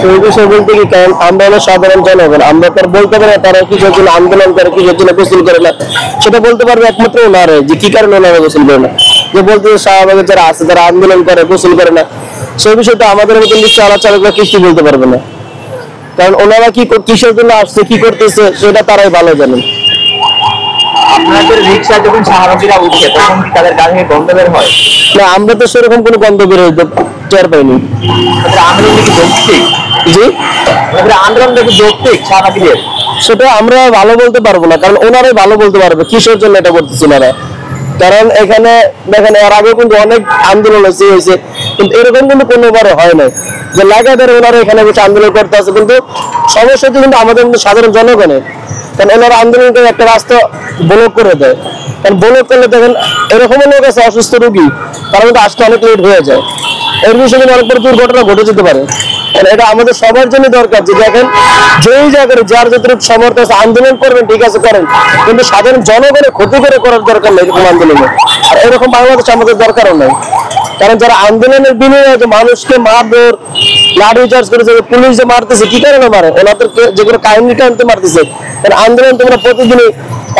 সেই বিষয়ে বলতে কি, কারণ আমরা হলো সাধারণ জনগণ, আমরা তো আর বলতে পারি না তারা কিসের জন্য আন্দোলন করে, কিসের জন্য গোসল করে না। সেটা বলতে পারবে একমাত্র ওনারা, যে কি কারণে ওনারা গোসল করে না। যে বলতে শাহবাগের যারা আছে, যারা আন্দোলন করে গোসল করে না, সেই বিষয়টা আমাদের মতো নিশ্চয় আলাপ কিছু বলতে পারবে না। কারণ ওনারা কি কিসের জন্য আসছে, কি করতেছে, সেটা তারাই ভালো জানেন। আপনাদের রিক্সা যখন শাহবাগীরা উঠছে তখন কি তাদের গা থেকে গন্ধ বের হয়? না, আমরা তো সেরকম কোনো গন্ধ বের হইতে টের পাইনি। আন্দোলন কি যৌক্তিক? জি, আন্দোলনটা কি যৌক্তিক শাহবাগীদের? সেটা আমরা ভালো বলতে পারবো না, কারণ ওনারাই ভালো বলতে পারবে কিসের জন্য এটা করতেছে ওনারা। কারণ এখানে দেখেন, এর আগে কিন্তু অনেক আন্দোলন হয়েছে, কিন্তু এরকম কিন্তু কোনোবারও হয় নাই যে লাগাতার ওনারা এখানে বসে আন্দোলন করতে আছে। কিন্তু সমস্যা কিন্তু আমাদের সাধারণ জনগণের, কারণ ওনারা আন্দোলন করে একটা রাস্তা ব্লক করে দেয়। কারণ ব্লক করলে দেখেন এরকম লোক আছে অসুস্থ রোগী, তারা কিন্তু আসতে অনেক লেট হয়ে যায়। এর বিষয়ে কিন্তু অনেক বড় দুর্ঘটনা ঘটে যেতে পারে। এটা আমাদের সবার জন্য দরকার যে দেখেন, যেই জায়গায় যার যতটুকু সামর্থ্য আছে আন্দোলন করবেন, ঠিক আছে করেন, কিন্তু সাধারণ জনগণের ক্ষতি করে করার দরকার নেই এরকম আন্দোলনে। আর এরকম বাংলাদেশ আমাদের দরকারও নাই। কারণ যারা আন্দোলনের বিনিময়ে মানুষকে মারধর, লাঠি চার্জ করেছে, পুলিশ যে মারতেছে, কি কারণে মারে? ওনাদেরকে যেগুলো কাহিনী টানতে মারতেছে। কারণ আন্দোলন তোমরা প্রতিদিনই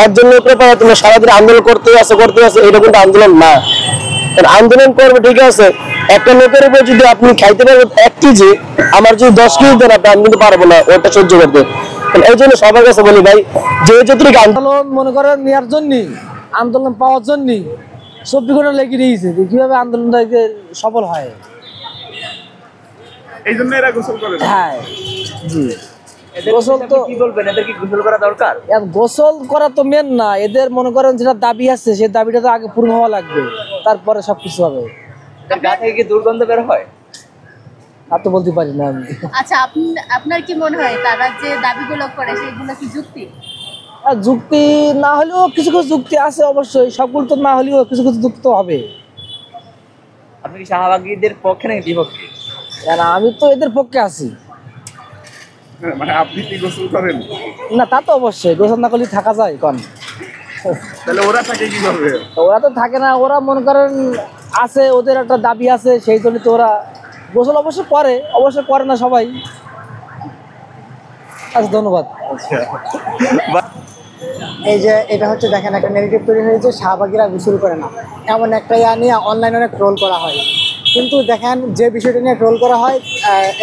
একজনের উপরে পাওয়া, তোমরা সারাদিন আন্দোলন করতে আছে, এটা কিন্তু আন্দোলন না। আন্দোলন করবে ঠিক আছে, একটা লোকের উপর যদি আপনি খাইতে পারবেন 1 কেজি, আমার যদি 10 কেজি দেন আপনি, আমি কিন্তু পারবো না ওটা সহ্য করতে। এই জন্য সবার কাছে বলি ভাই, যে যতটুকু আন্দোলন মনে করেন নেওয়ার জন্য, আন্দোলন পাওয়ার জন্য 24 ঘন্টা লেগে দিয়েছে, কিভাবে আন্দোলনটা সফল হয়। এই জন্য এরা গোসল করে। হ্যাঁ জি, গোসল তো কি বলবেন, এদের কি গোসল করা দরকার? গোসল করা তো মেন না, এদের মনে করেন যেটা দাবি আছে সেই দাবিটা তো আগে পূর্ণ হওয়া লাগবে, তারপরে সবকিছু হবে। গা থেকে কি দুর্গন্ধ বের হয়? আর তো বলতে পারি না আমি। আচ্ছা, আপনার কি মনে হয় তারা যে দাবিগুলো করে সেগুলো কি যুক্তি? যুক্তি না হলেও কিছু কিছু যুক্তি আছে অবশ্যই, সবগুলো তো না হলেও কিছু কিছু যুক্তি তো হবে। আপনি কি শাহবাগীদের পক্ষে নাকি বিপক্ষে? না, আমি তো এদের পক্ষে আছি। মানে আপনি কি গোসল করেন? না, তা তো অবশ্যই, গোসল না করলে থাকা যায় কোন? তাহলে ওরা থাকে কিভাবে? ওরা তো থাকে না, ওরা মনে করেন আছে, ওদের একটা দাবি আছে, সেই জন্য তো ওরা গোসল অবশ্যই করে না সবাই। আচ্ছা, ধন্যবাদ। এই যে এটা হচ্ছে দেখেন, একটা নেগেটিভ তৈরি হয়েছে, শাহবাগীরা গোসল করে না, এমন একটা নিয়ে অনলাইনে অনেক ট্রোল করা হয়। কিন্তু দেখেন, যে বিষয়টা নিয়ে ট্রোল করা হয়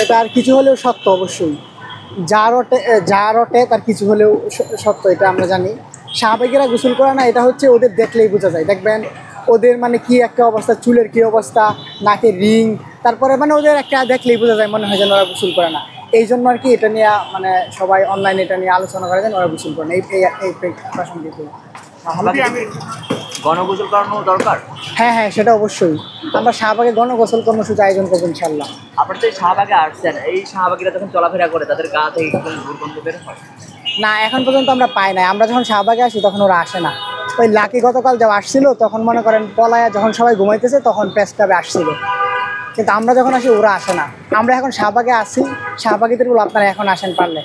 এটা আর কিছু হলেও সত্য। অবশ্যই যা রটে তার কিছু হলেও সত্য, এটা আমরা জানি। শাহবাগীরা গোসল করে না, এটা হচ্ছে ওদের দেখলেই বোঝা যায়। দেখবেন ওদের মানে কি একটা অবস্থা, চুলের কি অবস্থা, নাকের রিং, তারপরে মানে ওদের একটা দেখলেই বোঝা যায়, মনে হয় যেন ওরা গোসল করে না। এই জন্য আর কি এটা নিয়ে মানে সবাই অনলাইনে এটা নিয়ে আলোচনা করে যেন ওরা গোসল করে না। এই প্রাসঙ্গিক গণগোসল করানো দরকার। হ্যাঁ, সেটা অবশ্যই। আমরা শাহবাগে গণগোসল কর্মসূচি আয়োজন করবো ইনশাল্লাহ। আপনার তো শাহবাগে আসছেন, এই শাহবাগীরা যখন চলাফেরা করে তাদের গা থেকে দুর্গন্ধ বের হয়? না, এখন পর্যন্ত আমরা পাই নাই। আমরা যখন শাহবাগে আসি তখন ওরা আসে না। ওই লাকি গতকাল যা আসছিল তখন মনে করেন পলায়া যখন সবাই ঘুমাইতেছে তখন প্রেস ক্লাবে আসছিল, কিন্তু আমরা যখন আসি ওরা আসে না। আমরা এখন শাহবাগে আসি, শাহবাগীদের বলো আপনারা এখন আসেন পারলে।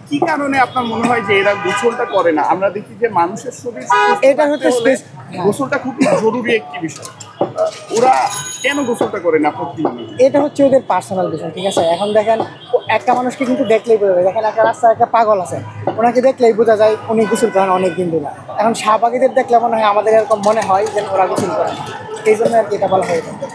কি কারণে আপনার মনে হয় যে এরা গোসলটা করে না? আমরা দেখি যে মানুষের শরীর এটা হচ্ছে গোসলটা খুব জরুরি একটি বিষয়, ওরা কেন গোসলটা করে না প্রতিদিন? এটা হচ্ছে ওদের পার্সোনাল বিষয়, ঠিক আছে। এখন দেখেন, একটা মানুষকে কিন্তু দেখলেই বোঝা যায়। দেখেন, একটা রাস্তায় একটা পাগল আছে, ওনাকে দেখলেই বোঝা যায় উনি গোসল করেন অনেক দিন ধরে। এখন শাহবাগীদের দেখলে মনে হয় আমাদের এরকম মনে হয় যে ওরা গোসল করে না, এই জন্য আর কি এটা বলা হয়ে থাকে।